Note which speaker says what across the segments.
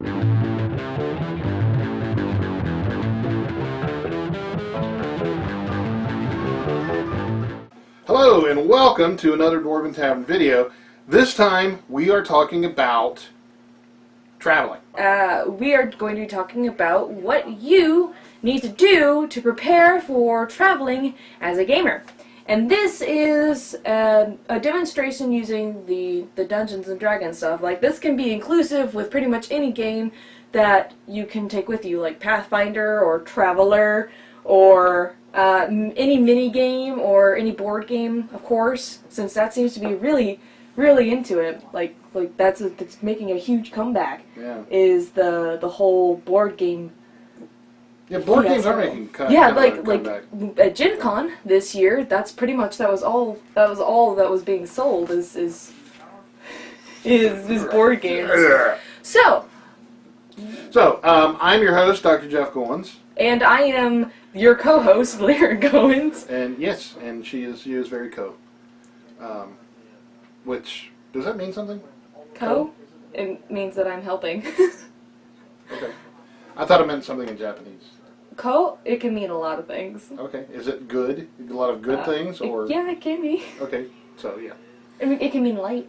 Speaker 1: Hello and welcome to another Dwarven Tavern video. This time we are talking about traveling.
Speaker 2: We are going to be talking about what you need to do to prepare for traveling as a gamer. And this is a demonstration using the Dungeons and Dragons stuff. Like, this can be inclusive with pretty much any game that you can take with you, like Pathfinder or Traveler or any mini game or any board game, of course, since that seems to be really into it. Like that's making a huge comeback.
Speaker 1: Yeah.
Speaker 2: Is the whole board game.
Speaker 1: Yeah, board games are making
Speaker 2: like at Gen Con this year, that's pretty much that was all that was being sold is board games. So
Speaker 1: I'm your host, Dr. Jeff Goins.
Speaker 2: And I am your co-host, Lyric Goins.
Speaker 1: And yes, and she is very co. Which, does that mean something?
Speaker 2: Co? It means that I'm helping.
Speaker 1: Okay. I thought it meant something in Japanese.
Speaker 2: Co? It can mean a lot of things.
Speaker 1: Okay. Is it good? A lot of good things? Or
Speaker 2: Yeah, it can be.
Speaker 1: Okay, so yeah.
Speaker 2: I mean, it can mean light.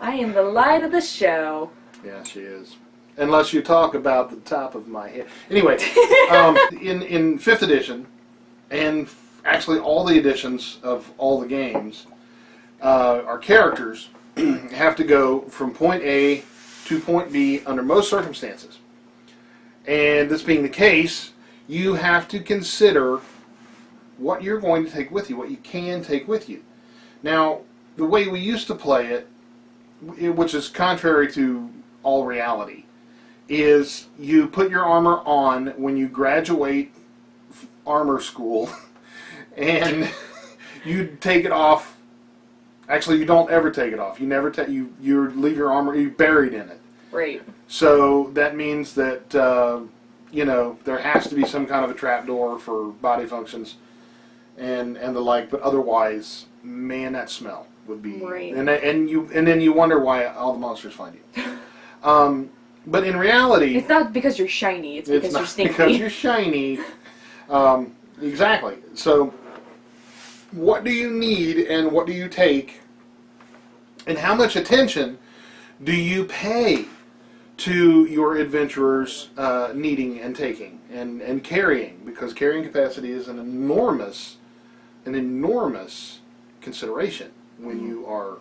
Speaker 2: I am the light of the show.
Speaker 1: Yeah, she is. Unless you talk about the top of my head. Anyway, in 5th edition, and actually all the editions of all the games, our characters have to go from point A to point B under most circumstances. And this being the case, you have to consider what you're going to take with you, what you can take with you. Now, the way we used to play it, which is contrary to all reality, is you put your armor on when you graduate armor school, and you take it off. Actually, you don't ever take it off. You never you leave your armor. You buried in it.
Speaker 2: Right. So
Speaker 1: that means that there has to be some kind of a trapdoor for body functions and the like. But otherwise, man, that smell would be
Speaker 2: right.
Speaker 1: And then you wonder why all the monsters find you. But in reality,
Speaker 2: it's not because you're shiny. It's because you're stinky.
Speaker 1: Because you're shiny. Exactly. So, what do you need, and what do you take, and how much attention do you pay to your adventurers needing and taking and carrying? Because carrying capacity is an enormous consideration when you are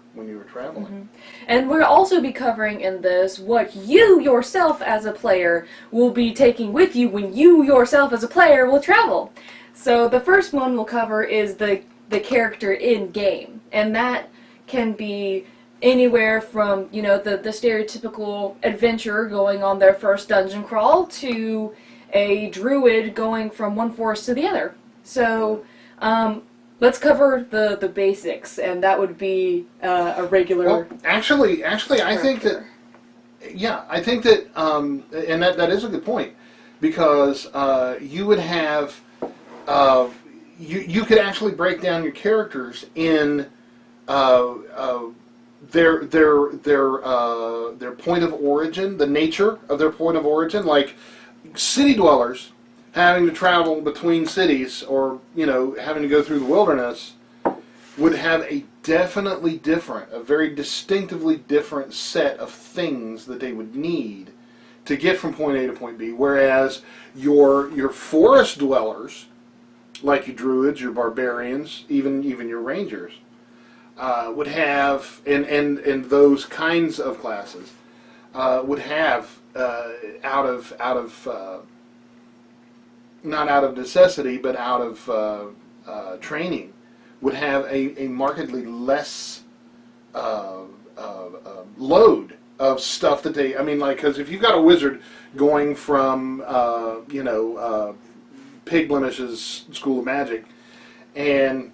Speaker 1: traveling.
Speaker 2: Mm-hmm. And we'll also be covering in this what you yourself as a player will be taking with you when you yourself as a player will travel. So the first one we'll cover is the character in game, and that can be anywhere from the stereotypical adventurer going on their first dungeon crawl to a druid going from one forest to the other. So let's cover the basics, and that would be a regular.
Speaker 1: Well, actually, I think that, and that is a good point, because you would have, you could actually break down your characters in their point of origin, the nature of their point of origin, like city dwellers having to travel between cities, or having to go through the wilderness, would have a very distinctively different set of things that they would need to get from point A to point B. Whereas your forest dwellers, like your druids, your barbarians, even your rangers, would have, and those kinds of classes would have not out of necessity, but out of training, would have a markedly less load of stuff that they. I mean, like, because if you've got a wizard going from Pig Blemish's School of Magic, and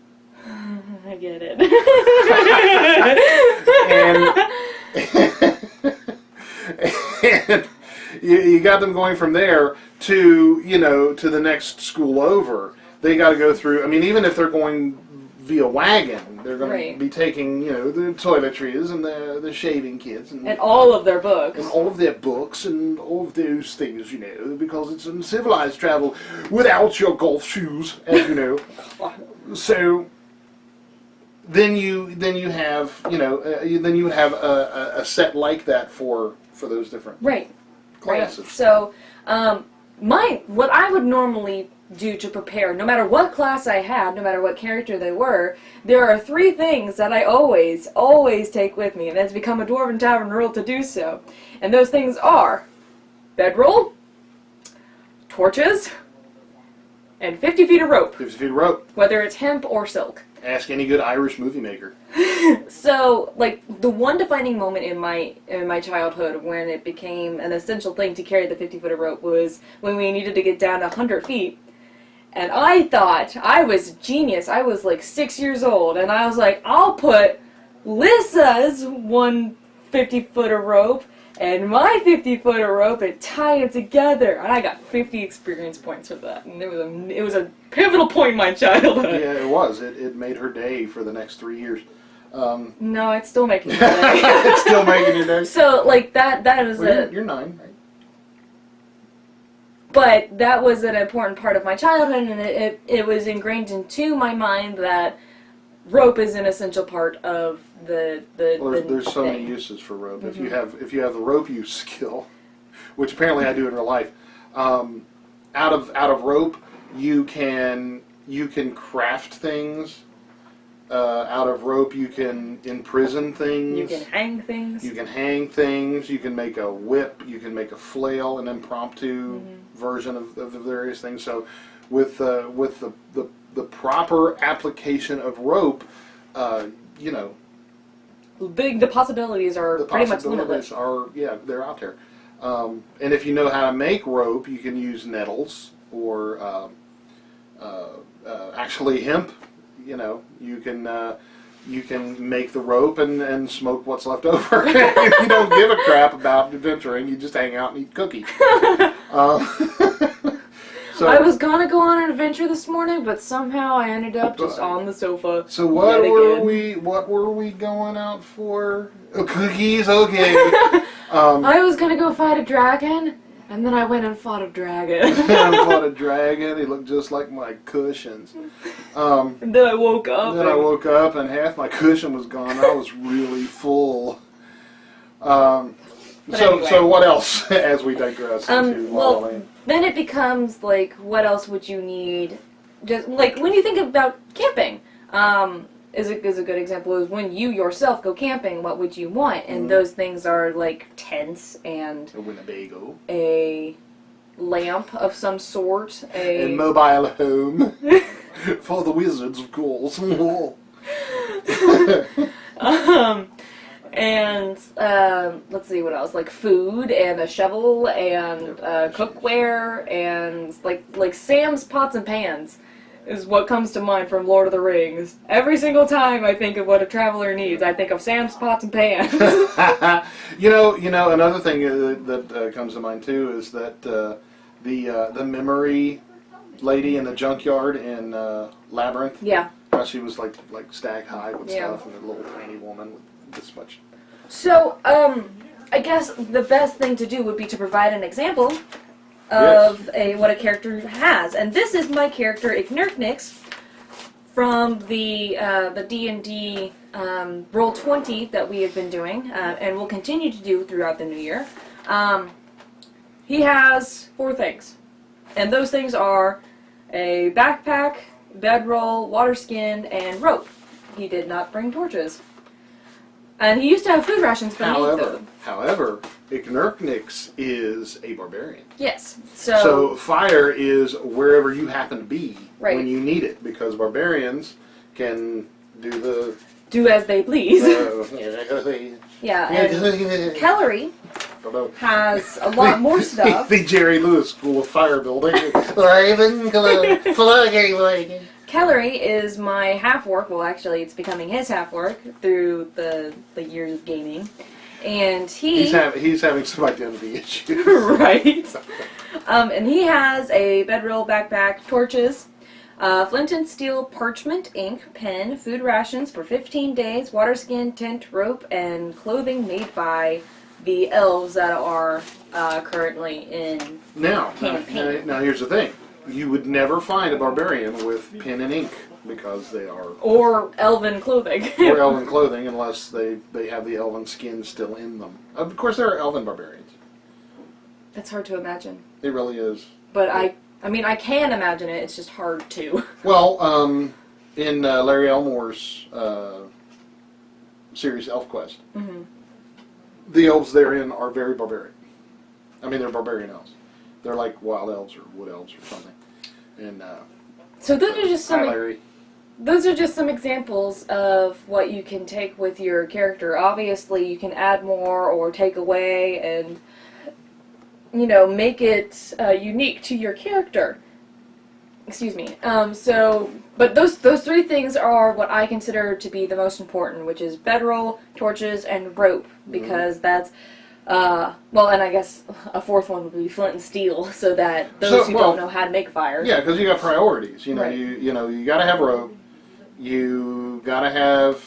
Speaker 2: I get it.
Speaker 1: and you got them going from there to to the next school over. They got to go through. I mean, even if they're going via wagon. They're going
Speaker 2: Right.
Speaker 1: to be taking, you know, the toiletries and the shaving kits and
Speaker 2: all of their books.
Speaker 1: and all of their books and all of those things, you know, because it's uncivilized travel without your golf shoes, as you know. So then you have, you know, then you would have a set like that for those different
Speaker 2: Right.
Speaker 1: classes.
Speaker 2: Right. So, what I would normally do to prepare, no matter what class I had, no matter what character they were, there are 3 things that I always take with me, and it's become a Dwarven Tavern rule to do so. And those things are bedroll, torches, and 50 feet of rope,
Speaker 1: 50 feet of rope.
Speaker 2: whether it's hemp or silk.
Speaker 1: Ask any good Irish movie maker.
Speaker 2: So, like, the one defining moment in my childhood when it became an essential thing to carry the 50 foot of rope was when we needed to get down 100 feet. And I thought I was a genius. I was like 6 years old, and I was like, I'll put Lissa's 150 foot of rope and my 50 foot of rope and tie it together. And I got 50 experience points for that. And it was a pivotal point in my childhood.
Speaker 1: Yeah, it was. It made her day for the next 3 years.
Speaker 2: No, it's still making me day.
Speaker 1: It's still making your day.
Speaker 2: So, like, that is
Speaker 1: Well, you're 9, right?
Speaker 2: But that was an important part of my childhood, and it was ingrained into my mind that rope is an essential part of the
Speaker 1: Well, there's so many
Speaker 2: thing.
Speaker 1: uses for rope. If you have the rope use skill, which apparently I do in real life, out of rope you can craft things. Out of rope you can imprison things.
Speaker 2: You can hang things.
Speaker 1: You can hang things. You can make a whip. You can make a flail, an impromptu version of the various things. So, with the proper application of rope, you know,
Speaker 2: The possibilities are
Speaker 1: the
Speaker 2: pretty much limitless.
Speaker 1: possibilities are they're out there. And if you know how to make rope, you can use nettles or actually hemp. You know, you can make the rope and smoke what's left over. You don't give a crap about adventuring. You just hang out and eat cookies. So
Speaker 2: I was gonna go on an adventure this morning, but somehow I ended up just on the sofa.
Speaker 1: So what
Speaker 2: yet
Speaker 1: were
Speaker 2: again.
Speaker 1: what were we going out for? Oh, cookies, okay.
Speaker 2: I was gonna go fight a dragon, and then I went and fought a dragon.
Speaker 1: I fought a dragon. He looked just like my cushions.
Speaker 2: And then I woke up.
Speaker 1: Then I woke up and half my cushion was gone. I was really full. So
Speaker 2: anyway.
Speaker 1: what else as we digress into La La Land?
Speaker 2: Then it becomes like, what else would you need? Just like when you think about camping, is a good example is when you yourself go camping. What would you want? And those things are like tents and
Speaker 1: A Winnebago.
Speaker 2: a lamp of some sort.
Speaker 1: A mobile home for the wizards, of course.
Speaker 2: And let's see what else, like food and a shovel and cookware and like Sam's pots and pans is what comes to mind from Lord of the Rings. Every single time I think of what a traveler needs, I think of Sam's pots and pans.
Speaker 1: you know, another thing that comes to mind too is that the memory lady in the junkyard in Labyrinth.
Speaker 2: Yeah.
Speaker 1: How she was like stack high with
Speaker 2: Yeah.
Speaker 1: stuff, and a little tiny woman with this much.
Speaker 2: So, I guess the best thing to do would be to provide an example of what a character has. And this is my character, Ignirknix, from the D&D Roll20 that we have been doing, and will continue to do throughout the new year. He has 4 things. And those things are a backpack, bedroll, water skin, and rope. He did not bring torches. And he used to have food rations, but
Speaker 1: However, Ignirknix is a barbarian.
Speaker 2: Yes.
Speaker 1: So fire is wherever you happen to be
Speaker 2: Right.
Speaker 1: when you need it, because barbarians can
Speaker 2: do as they please. Yeah, and
Speaker 1: the
Speaker 2: Kellery has a lot more stuff.
Speaker 1: Jerry Lewis School of Fire Building.
Speaker 2: Kellery is my half-orc. Well, actually, it's becoming his half-orc through the years of gaming. And he's
Speaker 1: having some identity issues.
Speaker 2: right. And he has a bedroll, backpack, torches, Flint and steel, parchment, ink, pen, food rations for 15 days, water skin, tent, rope, and clothing made by the elves that are currently in campaign.
Speaker 1: Now here's the thing. You would never find a barbarian with pen and ink because they are...
Speaker 2: Or elven clothing.
Speaker 1: or elven clothing unless they have the elven skin still in them. Of course there are elven barbarians.
Speaker 2: That's hard to imagine.
Speaker 1: It really is.
Speaker 2: But I mean, I can imagine it, it's just hard to.
Speaker 1: Well, in Larry Elmore's series ElfQuest, the elves therein are very barbarian. I mean, they're barbarian elves. They're like wild elves or wood elves or something. And
Speaker 2: so those are just some.
Speaker 1: Larry.
Speaker 2: Those are just some examples of what you can take with your character. Obviously, you can add more or take away, and make it unique to your character. Excuse me. But those three things are what I consider to be the most important, which is bedroll, torches, and rope, because that's. And I guess a fourth one would be flint and steel, so that those who don't know how to make fire.
Speaker 1: Yeah, because you got priorities.
Speaker 2: Right.
Speaker 1: You got to have rope. You got to have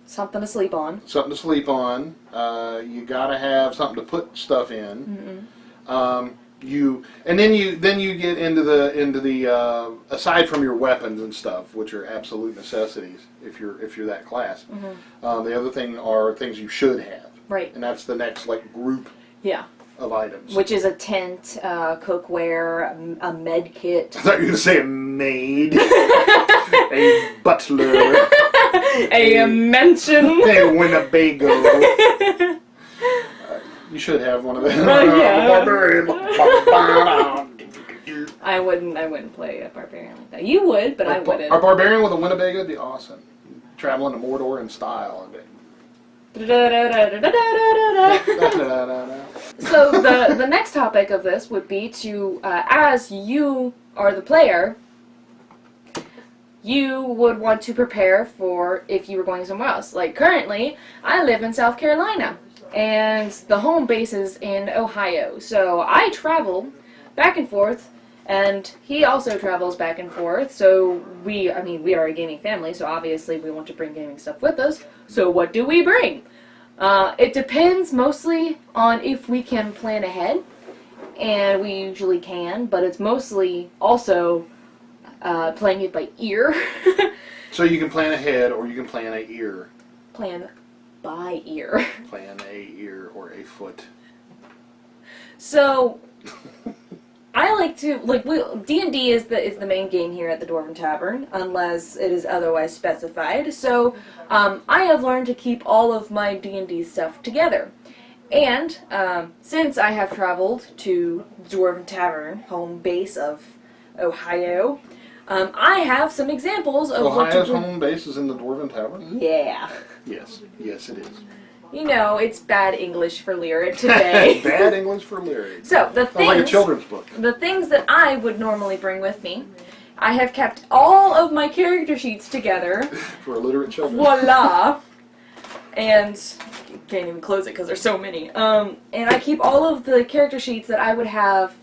Speaker 2: something to sleep on.
Speaker 1: Something to sleep on. You got to have something to put stuff in. Then you get into the aside from your weapons and stuff, which are absolute necessities if you're that class. The other thing are things you should have.
Speaker 2: Right.
Speaker 1: And that's the next group.
Speaker 2: Yeah.
Speaker 1: Of items.
Speaker 2: Which is a tent, cookware, a med kit.
Speaker 1: I thought you were going to say a maid, a butler,
Speaker 2: a mansion,
Speaker 1: a Winnebago. You should have one of them.
Speaker 2: Yeah.
Speaker 1: Barbarian.
Speaker 2: I wouldn't play a barbarian like that. You would, but I wouldn't.
Speaker 1: A barbarian with a Winnebago would be awesome. Traveling to Mordor in style.
Speaker 2: So the next topic of this would be to, as you are the player, you would want to prepare for if you were going somewhere else. Like currently, I live in South Carolina, and the home base is in Ohio. So I travel back and forth, and he also travels back and forth. So we are a gaming family, so obviously we want to bring gaming stuff with us. So what do we bring? It depends mostly on if we can plan ahead, and we usually can, but it's mostly also playing it by ear.
Speaker 1: So you can plan ahead, or you can plan a ear.
Speaker 2: Plan by ear.
Speaker 1: Plan a ear or a foot.
Speaker 2: So I like to D&D is the main game here at the Dwarven Tavern, unless it is otherwise specified. So I have learned to keep all of my D&D stuff together, and since I have traveled to the Dwarven Tavern, home base of Ohio, I have some examples of
Speaker 1: Ohio's home base is in the Dwarven Tavern?
Speaker 2: Yeah.
Speaker 1: Yes, it is.
Speaker 2: It's bad English for Lyric today.
Speaker 1: Bad English for Lyric.
Speaker 2: So the things,
Speaker 1: like a children's book.
Speaker 2: The things that I would normally bring with me, I have kept all of my character sheets together.
Speaker 1: For illiterate children.
Speaker 2: Voila! And can't even close it because there's so many. And I keep all of the character sheets that I would have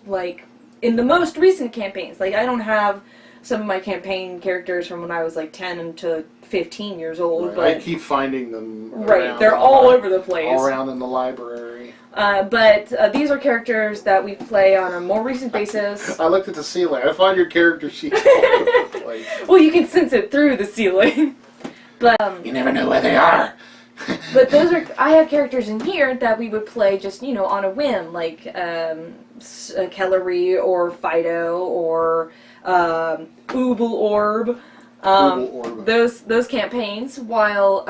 Speaker 2: in the most recent campaigns. I don't have some of my campaign characters from when I was 10 to 15 years old.
Speaker 1: Right.
Speaker 2: But
Speaker 1: I keep finding them.
Speaker 2: Right, they're all over the place.
Speaker 1: All around in the library.
Speaker 2: But these are characters that we play on a more recent basis.
Speaker 1: I looked at the ceiling. I find your character sheets all over the place.
Speaker 2: Well, you can sense it through the ceiling. But
Speaker 1: you never know where they are.
Speaker 2: But I have characters in here that we would play just, on a whim, like Kellery or Fido or Ooble Orb. Those campaigns, while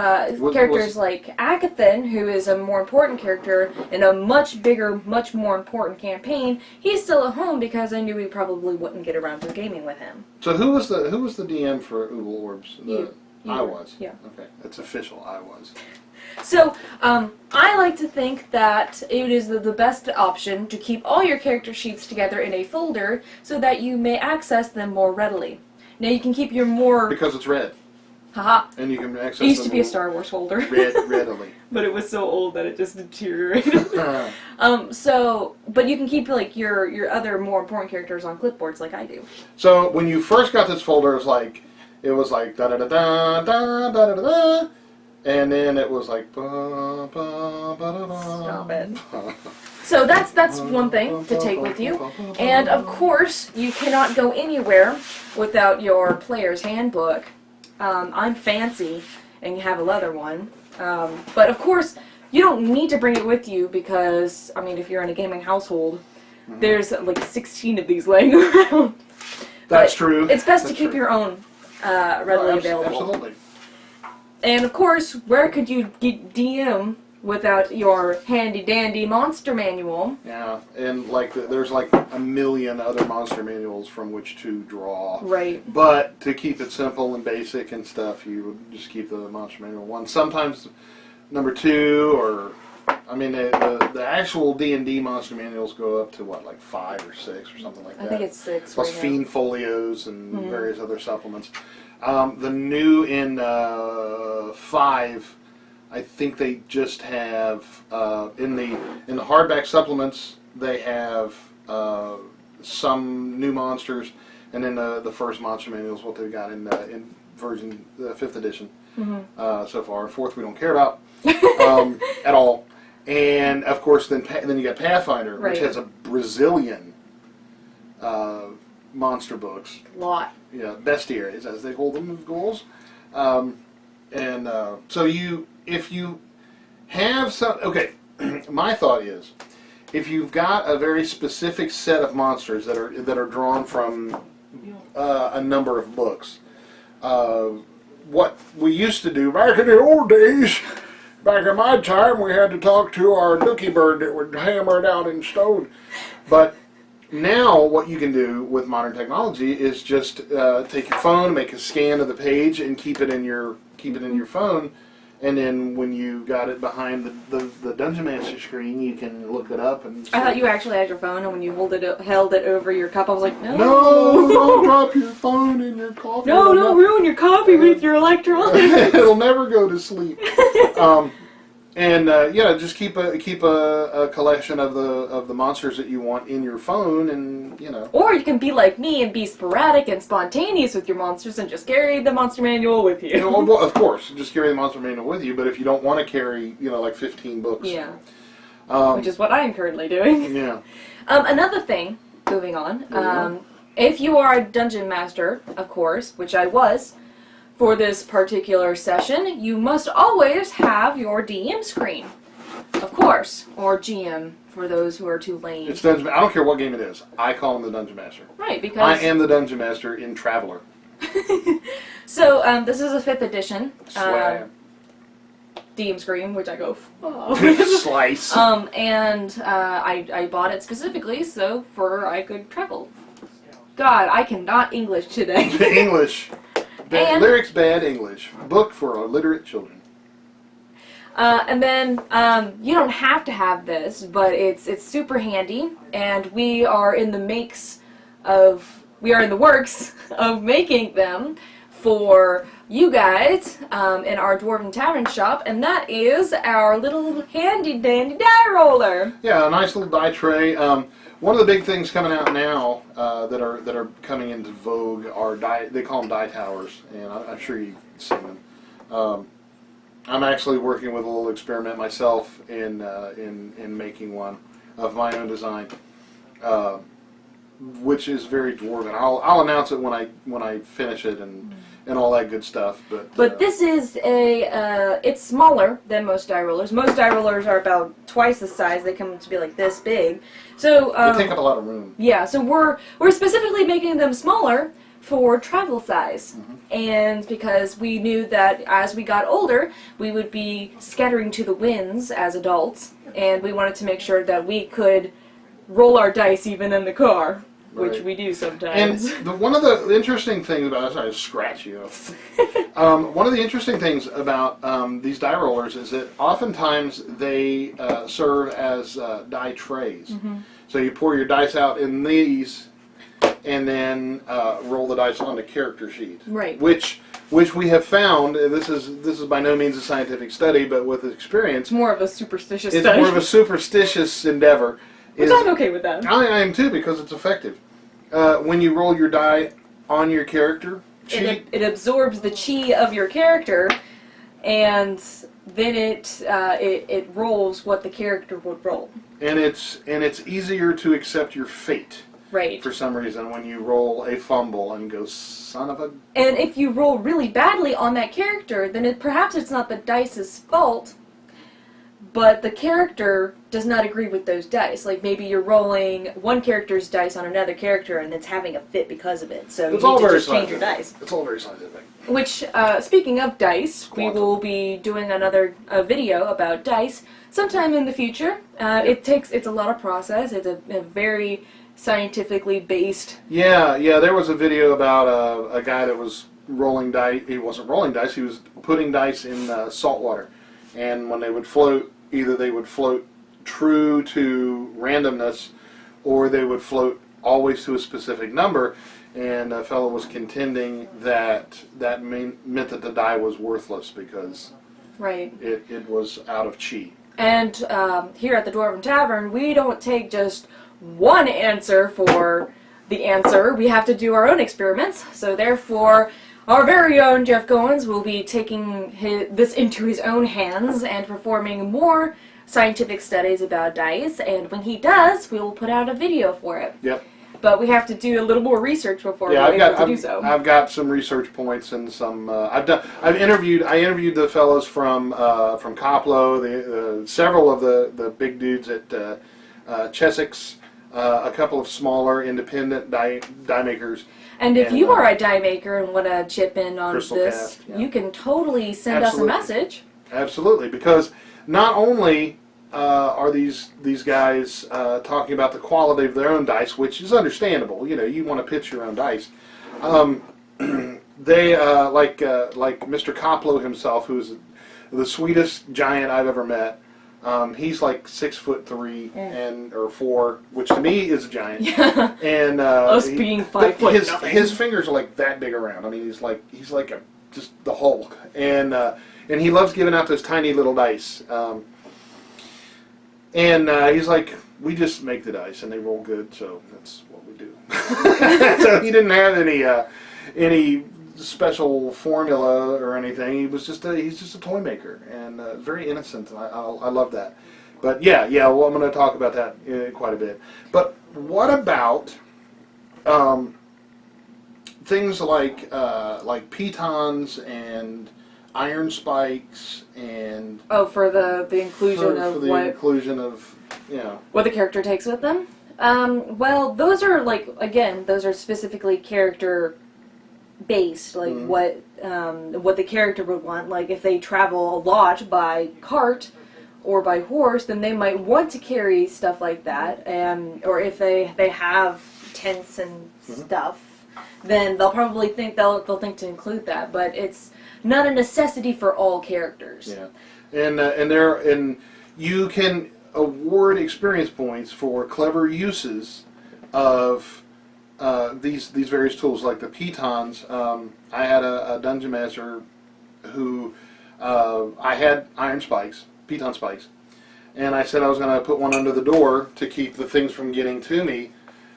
Speaker 2: characters like Agathan, who is a more important character in a much bigger, much more important campaign, he's still at home because I knew we probably wouldn't get around to gaming with him.
Speaker 1: So who was the DM for Ooble Orbs?
Speaker 2: You
Speaker 1: I was.
Speaker 2: Yeah.
Speaker 1: Okay, it's official. I was.
Speaker 2: So, I like to think that it is the best option to keep all your character sheets together in a folder so that you may access them more readily. Now, you can keep your more...
Speaker 1: Because it's red.
Speaker 2: Haha.
Speaker 1: And you can access
Speaker 2: It used to
Speaker 1: them
Speaker 2: be a Star Wars folder.
Speaker 1: readily.
Speaker 2: But it was so old that it just deteriorated. But you can keep like your other more important characters on clipboards like I do.
Speaker 1: So when you first got this folder, it was like da da da da da da da da, and then it was like ba ba ba da da.
Speaker 2: Stop it. So that's one thing to take with you, and of course you cannot go anywhere without your player's handbook. I'm fancy and have a leather one, but of course you don't need to bring it with you because I mean if you're in a gaming household, there's like 16 of these laying around.
Speaker 1: That's
Speaker 2: But
Speaker 1: true.
Speaker 2: It's best
Speaker 1: That's
Speaker 2: to keep
Speaker 1: true.
Speaker 2: your own readily available.
Speaker 1: Absolutely.
Speaker 2: And of course, where could you get DM without your handy-dandy monster manual?
Speaker 1: Yeah, and there's like a million other monster manuals from which to draw.
Speaker 2: Right.
Speaker 1: But to keep it simple and basic and stuff, you would just keep the monster manual one. Sometimes number 2, or I mean the actual D&D monster manuals go up to what, like 5 or 6 or something like that.
Speaker 2: I think it's 6.
Speaker 1: Plus
Speaker 2: right now.
Speaker 1: Fiend folios and various other supplements. The new in 5. I think they just have in the hardback supplements they have some new monsters, and then the first monster manual is what they've got in version 5th edition so far. 4th we don't care about at all, and of course then you got Pathfinder,
Speaker 2: Right.
Speaker 1: which has a Brazilian monster books.
Speaker 2: Lot.
Speaker 1: Yeah, bestiaries as they call them, of ghouls. So if you have some, okay, my thought is, if you've got a very specific set of monsters that are drawn from a number of books, what we used to do back in the old days, back in my time, we had to talk to our dookie bird that would hammer it out in stone. But now what you can do with modern technology is just take your phone, make a scan of the page, and keep it in your phone. And then when you got it behind the Dungeon Master screen, you can look it up and see.
Speaker 2: I thought you actually had your phone, and when you held it over your cup, I was like, no.
Speaker 1: No, don't drop your phone in your coffee.
Speaker 2: No, don't ruin your coffee with your electronics.
Speaker 1: It'll never go to sleep. Just keep a collection of the monsters that you want in your phone, and
Speaker 2: Or you can be like me and be sporadic and spontaneous with your monsters and just carry the monster manual with you.
Speaker 1: Well, of course, just carry the monster manual with you. But if you don't want to carry, like 15 books,
Speaker 2: Yeah. Which is what I am currently doing.
Speaker 1: yeah,
Speaker 2: Another thing, moving on, if you are a dungeon master, of course, which I was, for this particular session, you must always have your DM screen, of course, or GM for those who are too lame.
Speaker 1: it's dungeon. I don't care what game it is. I call him the Dungeon Master.
Speaker 2: Right, because
Speaker 1: I am the Dungeon Master in Traveler.
Speaker 2: So this is a 5th edition
Speaker 1: Swag.
Speaker 2: DM screen, which I go
Speaker 1: Slice.
Speaker 2: I bought it specifically so I could travel. God, I cannot English today.
Speaker 1: English. Lyrics bad English. Book for illiterate children.
Speaker 2: And then you don't have to have this, but it's super handy, and we are in the works of making them for you guys in our Dwarven Tavern shop, and that is our little handy dandy die roller.
Speaker 1: Yeah, a nice little die tray. One of the big things coming out now that are coming into vogue are they call them die towers, and I'm sure you've seen them. I'm actually working with a little experiment myself in making one of my own design, which is very dwarven. I'll announce it when I finish it and all that good stuff.
Speaker 2: But this is it's smaller than most die rollers. Most die rollers are about twice the size. They come to be like this big. So
Speaker 1: they take up a lot of room.
Speaker 2: Yeah, so we're specifically making them smaller for travel size. And because we knew that as we got older, we would be scattering to the winds as adults, and we wanted to make sure that we could roll our dice even in the car, which
Speaker 1: Right.
Speaker 2: we do sometimes.
Speaker 1: And one of the interesting things about I scratch you. One of the interesting things about these die rollers is that oftentimes they serve as die trays. So you pour your dice out in these, and then roll the dice on the character sheet.
Speaker 2: Right.
Speaker 1: Which which we have found. This is by no means a scientific study, but with experience,
Speaker 2: It's more of a superstitious
Speaker 1: it's
Speaker 2: study.
Speaker 1: more of a superstitious endeavor.
Speaker 2: Which I'm okay with that.
Speaker 1: I am too, because it's effective. When you roll your die on your character,
Speaker 2: It absorbs the chi of your character, and then it rolls what the character would roll.
Speaker 1: and it's easier to accept your fate.
Speaker 2: Right.
Speaker 1: For some reason, when you roll a fumble and go, son of a...
Speaker 2: And if you roll really badly on that character, then perhaps it's not the dice's fault, but the character does not agree with those dice. Like, maybe you're rolling one character's dice on another character, and it's having a fit because of it. So you need to just change your dice.
Speaker 1: It's all very scientific.
Speaker 2: Which, speaking of dice, we
Speaker 1: Quantum.
Speaker 2: will be doing another video about dice sometime in the future. It's a lot of process. It's a very scientifically based.
Speaker 1: Yeah, there was a video about a guy that was rolling dice. He wasn't rolling dice, he was putting dice in salt water. And when they would float, either they would float true to randomness, or they would float always to a specific number. And a fellow was contending that meant that the die was worthless because
Speaker 2: Right.
Speaker 1: it was out of chi.
Speaker 2: And here at the Dwarven Tavern, we don't take just one answer for the answer. We have to do our own experiments. So therefore, our very own Jeff Goins will be taking this into his own hands and performing more scientific studies about dice. And when he does, we will put out a video for it.
Speaker 1: Yep.
Speaker 2: But we have to do a little more research before we're able to do so.
Speaker 1: I've got some research points and some. I interviewed the fellows from Koplo, several of the big dudes at Chessex, a couple of smaller independent die makers.
Speaker 2: And if you are a die maker and want to chip in on
Speaker 1: Crystal
Speaker 2: this,
Speaker 1: Cast, yeah.
Speaker 2: you can totally send
Speaker 1: Absolutely.
Speaker 2: us a message.
Speaker 1: Absolutely, because not only are these guys talking about the quality of their own dice, which is understandable. You know, you want to pitch your own dice. They like Mr. Koplo himself, who's the sweetest giant I've ever met. He's like 6'3" or 4, which to me is a giant.
Speaker 2: Yeah.
Speaker 1: And
Speaker 2: Us being 5 foot nothing.
Speaker 1: his fingers are like that big around. I mean, he's like just the Hulk. And he loves giving out those tiny little dice. He's like, we just make the dice and they roll good, so that's what we do. So he didn't have any special formula or anything. He's just a toy maker and very innocent. I love that. But yeah. Well, I'm going to talk about that quite a bit. But what about things like pitons and iron spikes and
Speaker 2: for the inclusion of what the character takes with them. Well, those are those are specifically character based, like what the character would want. Like if they travel a lot by cart or by horse, then they might want to carry stuff like that, or if they have tents and stuff, then they'll probably think they'll think to include that. But it's not a necessity for all characters.
Speaker 1: Yeah, and you can award experience points for clever uses of these various tools, like the pitons. I had a dungeon master who I had iron spikes, piton spikes, and I said I was going to put one under the door to keep the things from getting to me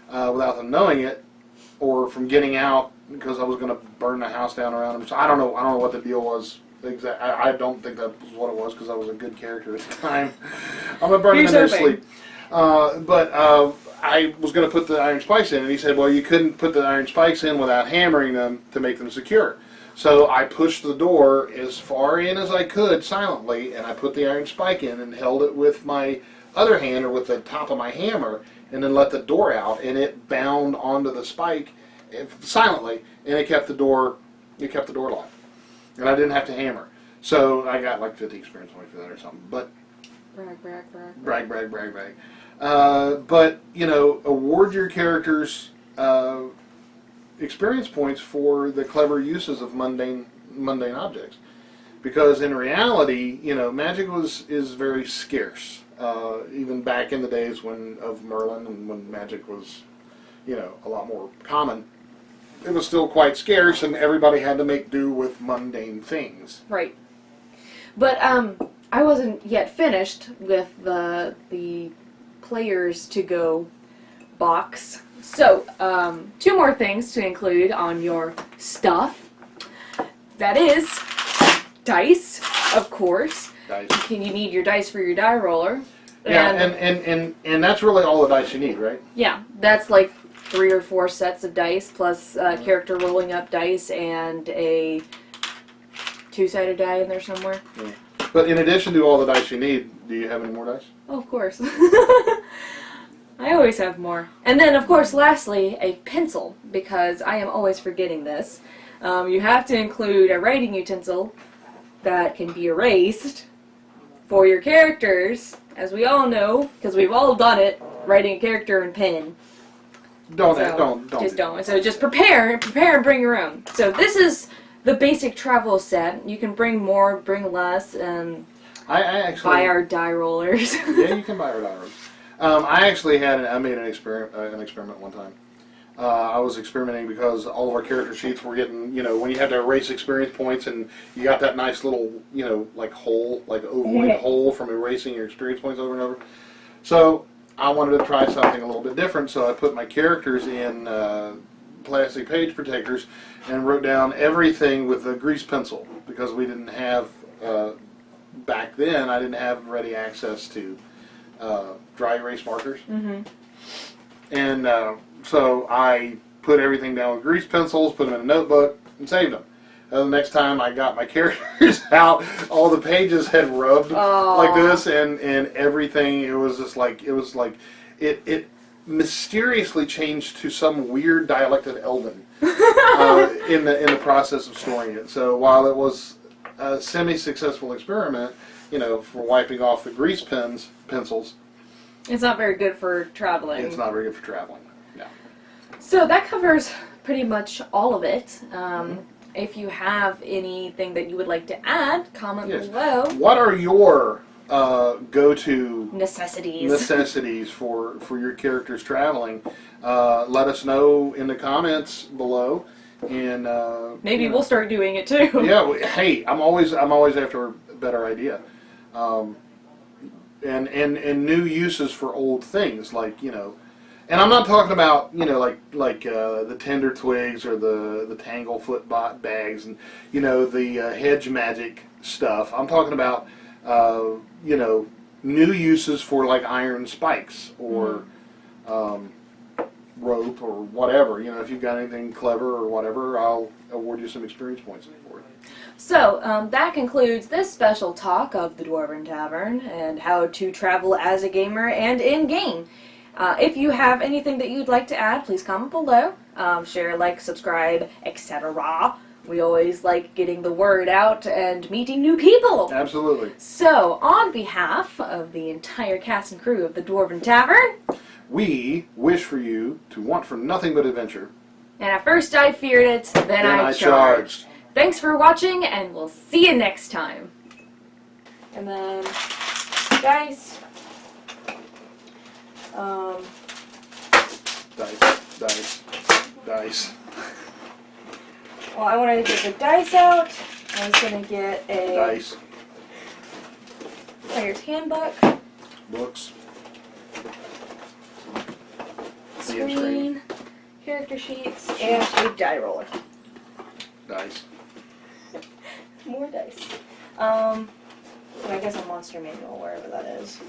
Speaker 1: without them knowing it, or from getting out, because I was going to burn the house down around them. So I don't know what the deal was. I don't think that was what it was, because I was a good character at the time. I'm going to burn them in their sleep. But I was going to put the iron spikes in, and he said, well, you couldn't put the iron spikes in without hammering them to make them secure. So I pushed the door as far in as I could silently, and I put the iron spike in and held it with my other hand, or with the top of my hammer, and then let the door out, and it bound onto the spike silently, and it kept the door locked, and I didn't have to hammer. So I got like 50 experience points for that or something. But brag. But award your characters experience points for the clever uses of mundane objects, because in reality, magic is very scarce. Even back in the days of Merlin, and when magic was, a lot more common. it was still quite scarce, and everybody had to make do with mundane things.
Speaker 2: Right. But I wasn't yet finished with the players to go box. So 2 more things to include on your stuff. That is dice, of course.
Speaker 1: Dice.
Speaker 2: You need your dice for your die roller.
Speaker 1: Yeah, and that's really all the dice you need, right?
Speaker 2: Yeah, that's like 3 or 4 sets of dice plus character rolling up dice and a 2-sided die in there somewhere.
Speaker 1: Yeah. But in addition to all the dice you need, do you have any more dice?
Speaker 2: Oh, of course. I always have more. And then, of course, lastly, a pencil, because I am always forgetting this. You have to include a writing utensil that can be erased for your characters, as we all know, because we've all done it, writing a character in pen.
Speaker 1: Don't.
Speaker 2: So just prepare and bring your own. So this is the basic travel set. You can bring more, bring less, and
Speaker 1: I actually
Speaker 2: buy our die rollers.
Speaker 1: Yeah, you can buy our die rollers. I actually I made an experiment one time. I was experimenting because all of our character sheets were getting, when you have to erase experience points, and you got that nice little, like hole, like ovoid hole from erasing your experience points over and over. So I wanted to try something a little bit different, so I put my characters in plastic page protectors and wrote down everything with a grease pencil, because we didn't have, back then, I didn't have ready access to dry erase markers. Mm-hmm. And so I put everything down with grease pencils, put them in a notebook, and saved them. The next time I got my characters out, all the pages had rubbed like this, and everything. It was just like it mysteriously changed to some weird dialect of Elven in the process of storing it. So while it was a semi-successful experiment, for wiping off the grease pencils,
Speaker 2: it's not very good for traveling.
Speaker 1: It's not very good for traveling. No.
Speaker 2: So that covers pretty much all of it. If you have anything that you would like to add, comment below.
Speaker 1: What are your go-to
Speaker 2: necessities
Speaker 1: for your characters traveling? Let us know in the comments below, and
Speaker 2: maybe we'll start doing it too.
Speaker 1: Yeah. Hey, I'm always after a better idea, and new uses for old things, like And I'm not talking about, like the tender twigs or the tanglefoot bags and, the hedge magic stuff. I'm talking about, new uses for like iron spikes or rope or whatever. If you've got anything clever or whatever, I'll award you some experience points for it.
Speaker 2: So, that concludes this special talk of the Dwarven Tavern and how to travel as a gamer and in-game. If you have anything that you'd like to add, please comment below. Share, like, subscribe, etc. We always like getting the word out and meeting new people.
Speaker 1: Absolutely.
Speaker 2: So, on behalf of the entire cast and crew of the Dwarven Tavern,
Speaker 1: we wish for you to want for nothing but adventure.
Speaker 2: And at first I feared it, then I charged. Thanks for watching, and we'll see you next time. And then, dice.
Speaker 1: Dice.
Speaker 2: Well, I wanted to get the dice out. I was going to get a
Speaker 1: dice.
Speaker 2: Player's Handbook.
Speaker 1: Books.
Speaker 2: Screen. Character sheets. And a die roller.
Speaker 1: Dice.
Speaker 2: More dice. I guess a monster manual, wherever that is.